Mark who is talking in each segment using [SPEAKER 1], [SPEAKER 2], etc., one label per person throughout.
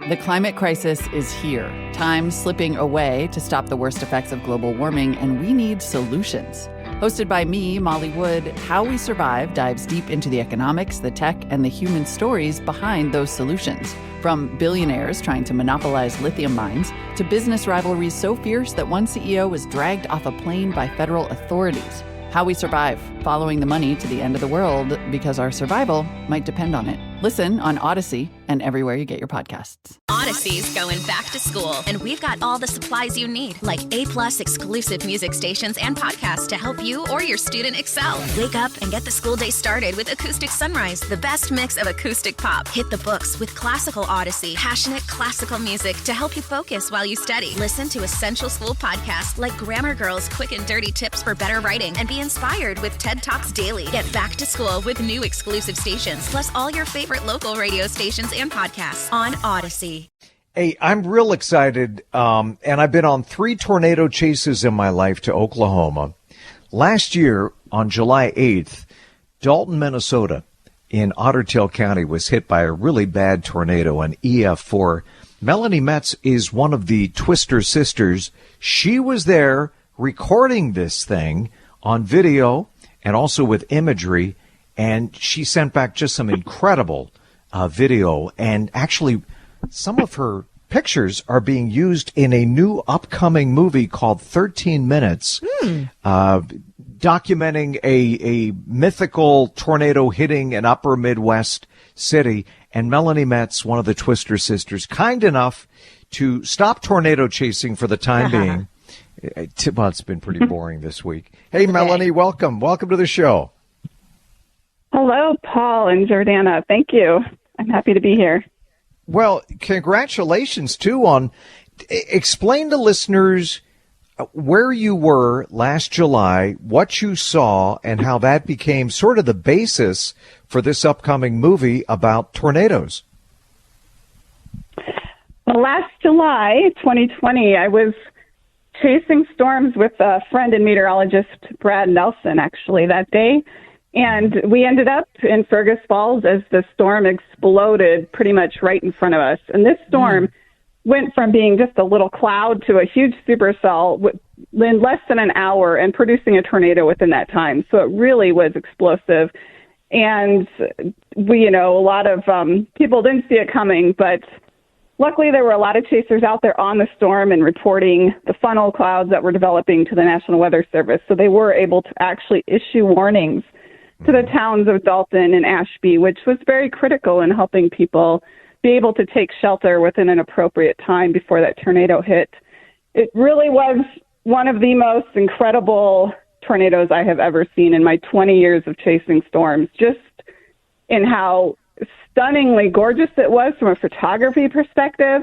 [SPEAKER 1] The climate crisis is here. Time's slipping away to stop the worst effects of global warming, and we need solutions. Hosted by me, Molly Wood, How We Survive dives deep into the economics, the tech, and the human stories behind those solutions. From billionaires trying to monopolize lithium mines to business rivalries so fierce that one CEO was dragged off a plane by federal authorities. How We Survive, following the money to the end of the world because our survival might depend on it. Listen on Odyssey and everywhere you get your podcasts.
[SPEAKER 2] Odyssey's going back to school, and we've got all the supplies you need, like A+ exclusive music stations and podcasts to help you or your student excel. Wake up and get the school day started with Acoustic Sunrise, the best mix of acoustic pop. Hit the books with Classical Odyssey, passionate classical music to help you focus while you study. Listen to essential school podcasts like Grammar Girl's Quick and Dirty Tips for Better Writing, and be inspired with TED Talks Daily. Get back to school with new exclusive stations, plus all your favorite local radio stations and podcasts on Odyssey.
[SPEAKER 3] Hey, I'm real excited, and I've been on 3 tornado chases in my life to Oklahoma. Last year, on July 8th, Dalton, Minnesota, in Otter Tail County, was hit by a really bad tornado, an EF4. Melanie Metz is one of the Twister sisters. She was there recording this thing on video and also with imagery, and she sent back just some incredible video, and actually some of her pictures are being used in a new upcoming movie called 13 Minutes, documenting a mythical tornado hitting an upper Midwest city. And Melanie Metz, one of the Twister sisters, kind enough to stop tornado chasing for the time being. Well, it's been pretty boring this week. Hey, Melanie, welcome. Welcome to the show.
[SPEAKER 4] Hello, Paul and Jordana. Thank you. I'm happy to be here.
[SPEAKER 3] Well, congratulations, too, on explain to listeners where you were last July, what you saw, and how that became sort of the basis for this upcoming movie about tornadoes.
[SPEAKER 4] Well, last July, 2020, I was chasing storms with a friend and meteorologist, Brad Nelson, actually, that day. And we ended up in Fergus Falls as the storm exploded pretty much right in front of us. And this storm went from being just a little cloud to a huge supercell in less than an hour and producing a tornado within that time. So it really was explosive. And we, a lot of people didn't see it coming, but luckily there were a lot of chasers out there on the storm and reporting the funnel clouds that were developing to the National Weather Service. So they were able to actually issue warnings to the towns of Dalton and Ashby, which was very critical in helping people be able to take shelter within an appropriate time before that tornado hit. It really was one of the most incredible tornadoes I have ever seen in my 20 years of chasing storms, just in how stunningly gorgeous it was from a photography perspective,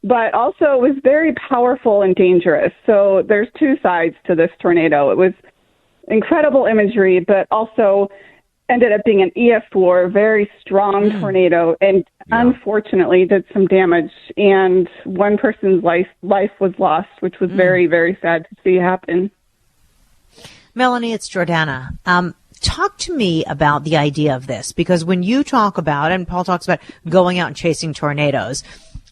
[SPEAKER 4] but also it was very powerful and dangerous. So there's 2 sides to this tornado. It was incredible imagery, but also ended up being an EF4, very strong tornado, and unfortunately did some damage. And one person's life was lost, which was very, very sad to see happen.
[SPEAKER 5] Melanie, it's Jordana. Talk to me about the idea of this, because when you talk about, and Paul talks about going out and chasing tornadoes,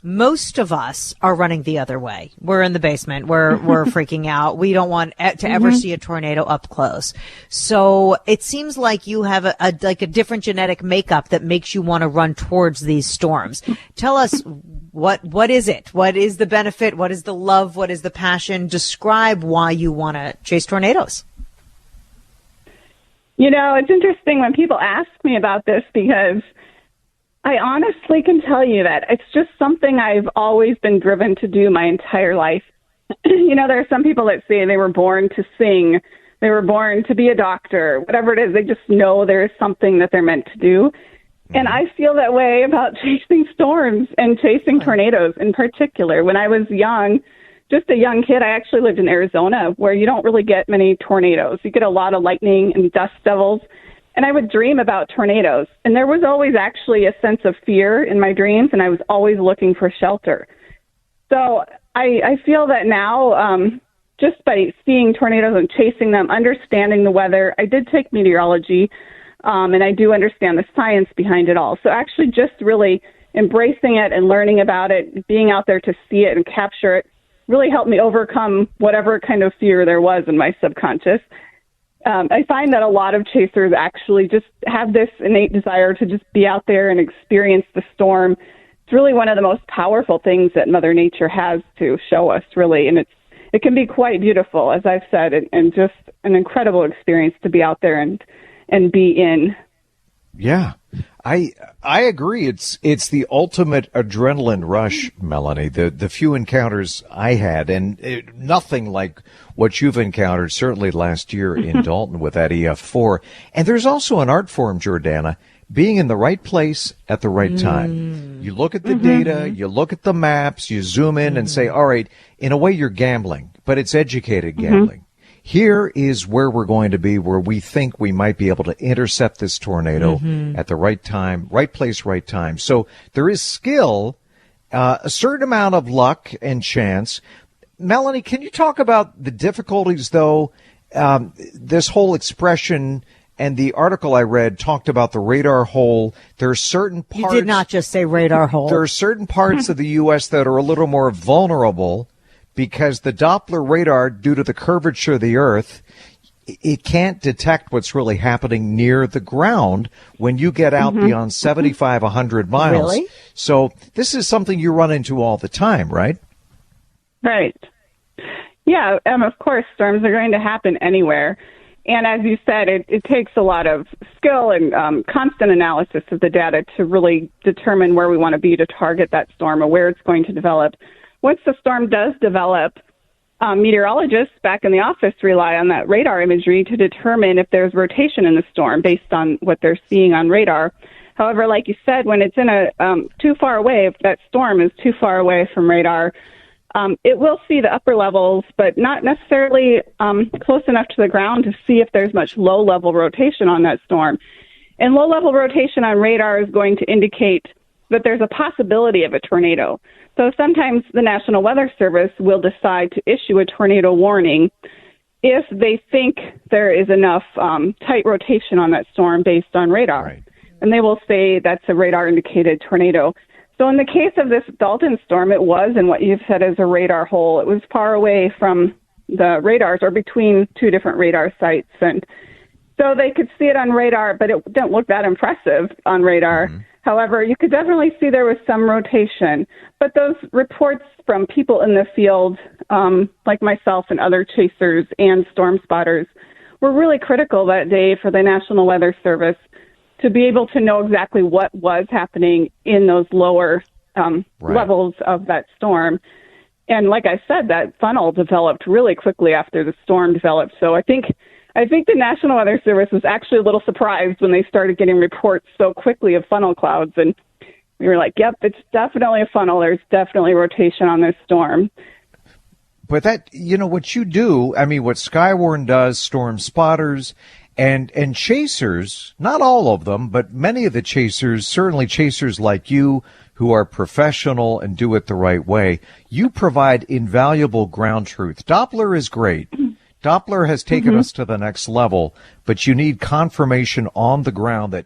[SPEAKER 5] most of us are running the other way. We're in the basement. We're freaking out. We don't want to ever see a tornado up close. So it seems like you have a different genetic makeup that makes you want to run towards these storms. Tell us, what is it? What is the benefit? What is the love? What is the passion? Describe why you want to chase tornadoes.
[SPEAKER 4] It's interesting when people ask me about this, because I honestly can tell you that it's just something I've always been driven to do my entire life. There are some people that say they were born to sing, they were born to be a doctor, whatever it is, they just know there is something that they're meant to do. And I feel that way about chasing storms and chasing tornadoes in particular. When I was young, just a young kid, I actually lived in Arizona, where you don't really get many tornadoes. You get a lot of lightning and dust devils. And I would dream about tornadoes. And there was always actually a sense of fear in my dreams, and I was always looking for shelter. So I feel that now, just by seeing tornadoes and chasing them, understanding the weather, I did take meteorology, and I do understand the science behind it all. So actually just really embracing it and learning about it, being out there to see it and capture it, really helped me overcome whatever kind of fear there was in my subconscious. I find that a lot of chasers actually just have this innate desire to just be out there and experience the storm. It's really one of the most powerful things that Mother Nature has to show us, really, and it can be quite beautiful, as I've said, and just an incredible experience to be out there and be in.
[SPEAKER 3] Yeah, I agree. It's the ultimate adrenaline rush, Melanie. The few encounters I had, and nothing like what you've encountered, certainly last year in Dalton with that EF4. And there's also an art form, Jordana, being in the right place at the right time. You look at the data, you look at the maps, you zoom in and say, all right, in a way you're gambling, but it's educated gambling. Here is where we're going to be, where we think we might be able to intercept this tornado at the right time, right place, right time. So there is skill, a certain amount of luck and chance. Melanie, can you talk about the difficulties, though? This whole expression and the article I read talked about the radar hole. There are certain parts.
[SPEAKER 5] You did not just say radar hole.
[SPEAKER 3] There are certain parts of the U.S. that are a little more vulnerable because the Doppler radar, due to the curvature of the Earth, it can't detect what's really happening near the ground when you get out beyond 75, 100 miles.
[SPEAKER 5] Really?
[SPEAKER 3] So this is something you run into all the time, right?
[SPEAKER 4] Right. Yeah, of course, storms are going to happen anywhere. And as you said, it takes a lot of skill and constant analysis of the data to really determine where we want to be to target that storm or where it's going to develop. Once the storm does develop, meteorologists back in the office rely on that radar imagery to determine if there's rotation in the storm based on what they're seeing on radar. However, like you said, when it's in a too far away, if that storm is too far away from radar, it will see the upper levels, but not necessarily close enough to the ground to see if there's much low-level rotation on that storm. And low-level rotation on radar is going to indicate that there's a possibility of a tornado. So sometimes the National Weather Service will decide to issue a tornado warning if they think there is enough tight rotation on that storm based on radar.
[SPEAKER 3] Right.
[SPEAKER 4] And they will say that's a radar-indicated tornado. So in the case of this Dalton storm, it was in what you've said is a radar hole. It was far away from the radars or between two different radar sites. And so they could see it on radar, but it didn't look that impressive on radar. However, you could definitely see there was some rotation. But those reports from people in the field, like myself and other chasers and storm spotters, were really critical that day for the National Weather Service to be able to know exactly what was happening in those lower levels of that storm. And like I said, that funnel developed really quickly after the storm developed. So I think the National Weather Service was actually a little surprised when they started getting reports so quickly of funnel clouds. And we were like, yep, it's definitely a funnel. There's definitely rotation on this storm.
[SPEAKER 3] But that, what you do, what Skywarn does, storm spotters, and chasers, not all of them, but many of the chasers, certainly chasers like you who are professional and do it the right way, you provide invaluable ground truth. Doppler is great. Doppler has taken us to the next level, but you need confirmation on the ground that,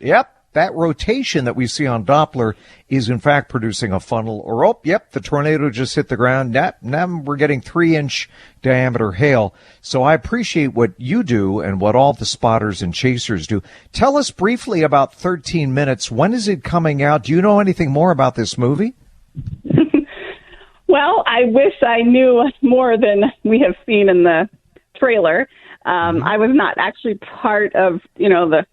[SPEAKER 3] that rotation that we see on Doppler is in fact producing a funnel, or, the tornado just hit the ground. Now we're getting 3-inch diameter hail. So I appreciate what you do and what all the spotters and chasers do. Tell us briefly about 13 Minutes. When is it coming out? Do you know anything more about this movie?
[SPEAKER 4] Well, I wish I knew more than we have seen in the trailer. I was not actually part of, the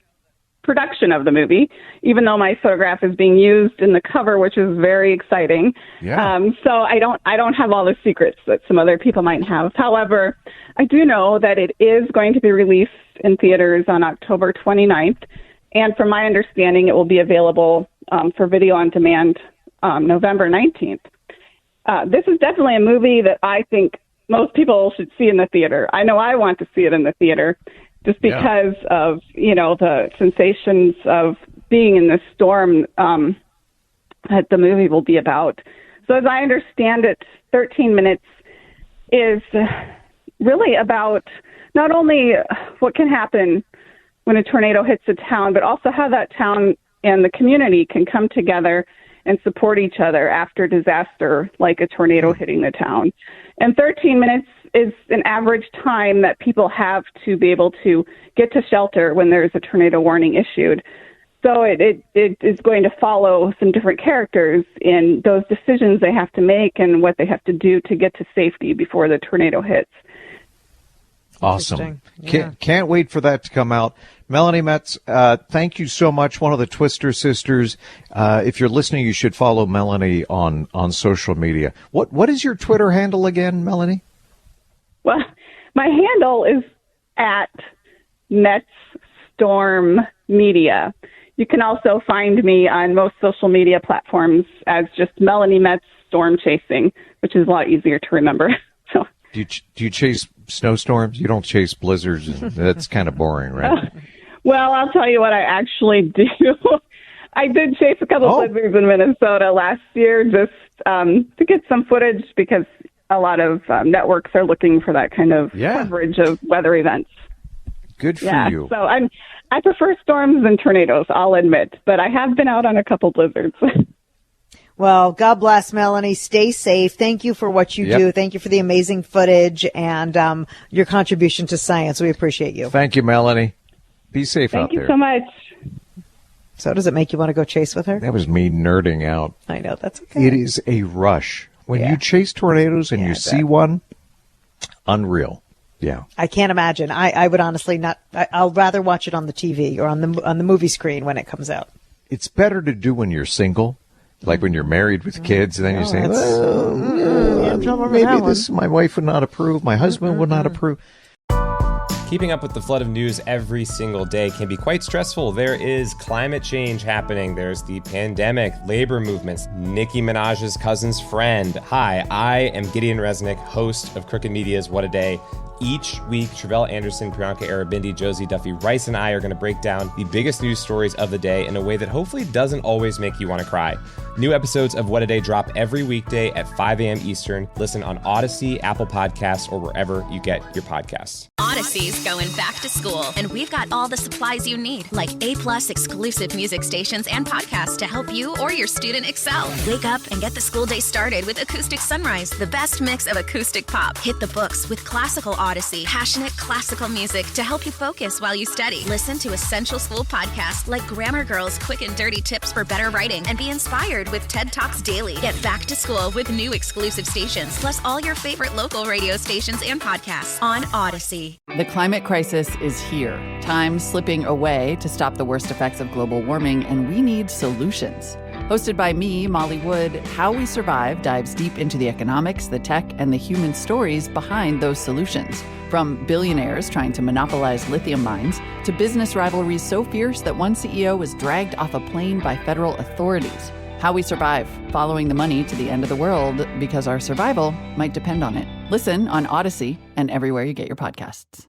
[SPEAKER 4] production of the movie, even though my photograph is being used in the cover, which is very exciting.
[SPEAKER 3] Yeah.
[SPEAKER 4] So I don't have all the secrets that some other people might have. However, I do know that it is going to be released in theaters on October 29th. And from my understanding, it will be available for video on demand November 19th. This is definitely a movie that I think most people should see in the theater. I know I want to see it in the theater just because of, the sensations of being in this storm that the movie will be about. So as I understand it, 13 Minutes is really about not only what can happen when a tornado hits a town, but also how that town and the community can come together and support each other after disaster like a tornado hitting the town. And 13 minutes is an average time that people have to be able to get to shelter when there's a tornado warning issued. So it is going to follow some different characters in those decisions they have to make and what they have to do to get to safety before the tornado hits.
[SPEAKER 3] Awesome.
[SPEAKER 5] Yeah.
[SPEAKER 3] Can't wait for that to come out. Melanie Metz, thank you so much. One of the Twister sisters. If you're listening, you should follow Melanie on social media. What is your Twitter handle again, Melanie?
[SPEAKER 4] Well, my handle is at Storm Media. You can also find me on most social media platforms as just Melanie Metz Storm Chasing, which is a lot easier to remember. So,
[SPEAKER 3] do you chase snowstorms? You don't chase blizzards. That's kind of boring, right?
[SPEAKER 4] Well, I'll tell you what I actually do. I did chase a couple blizzards in Minnesota last year just to get some footage because a lot of networks are looking for that kind of coverage of weather events.
[SPEAKER 3] Good for you.
[SPEAKER 4] So I prefer storms than tornadoes, I'll admit, but I have been out on a couple blizzards.
[SPEAKER 5] Well, God bless, Melanie. Stay safe. Thank you for what you do. Thank you for the amazing footage and your contribution to science. We appreciate you.
[SPEAKER 3] Thank you, Melanie. Be safe out there.
[SPEAKER 4] Thank you so much.
[SPEAKER 5] So does it make you want to go chase with her?
[SPEAKER 3] That was me nerding out.
[SPEAKER 5] I know. That's okay.
[SPEAKER 3] It is a rush. When you chase tornadoes and you see one, unreal. Yeah.
[SPEAKER 5] I can't imagine. I would honestly not. I'll rather watch it on the TV or on the movie screen when it comes out.
[SPEAKER 3] It's better to do when you're single, like when you're married with kids, and then you say, maybe my wife would not approve, my husband would not approve.
[SPEAKER 6] Keeping up with the flood of news every single day can be quite stressful. There is climate change happening. There's the pandemic, labor movements, Nicki Minaj's cousin's friend. Hi, I am Gideon Resnick, host of Crooked Media's What a Day. Each week, Travelle Anderson, Priyanka Arabindi, Josie Duffy Rice, and I are going to break down the biggest news stories of the day in a way that hopefully doesn't always make you want to cry. New episodes of What a Day drop every weekday at 5 a.m. Eastern. Listen on Odyssey, Apple Podcasts, or wherever you get your podcasts.
[SPEAKER 2] Odyssey's going back to school, and we've got all the supplies you need, like A+ exclusive music stations and podcasts to help you or your student excel. Wake up and get the school day started with Acoustic Sunrise, the best mix of acoustic pop. Hit the books with classical Odyssey, passionate classical music to help you focus while you study. Listen to essential school podcasts like Grammar Girl's Quick and Dirty Tips for Better Writing, and be inspired with TED Talks Daily. Get back to school with new exclusive stations, plus all your favorite local radio stations and podcasts on Odyssey.
[SPEAKER 1] The climate crisis is here. Time's slipping away to stop the worst effects of global warming, and we need solutions. Hosted by me, Molly Wood, How We Survive dives deep into the economics, the tech, and the human stories behind those solutions. From billionaires trying to monopolize lithium mines to business rivalries so fierce that one CEO was dragged off a plane by federal authorities. How We Survive, following the money to the end of the world because our survival might depend on it. Listen on Odyssey and everywhere you get your podcasts.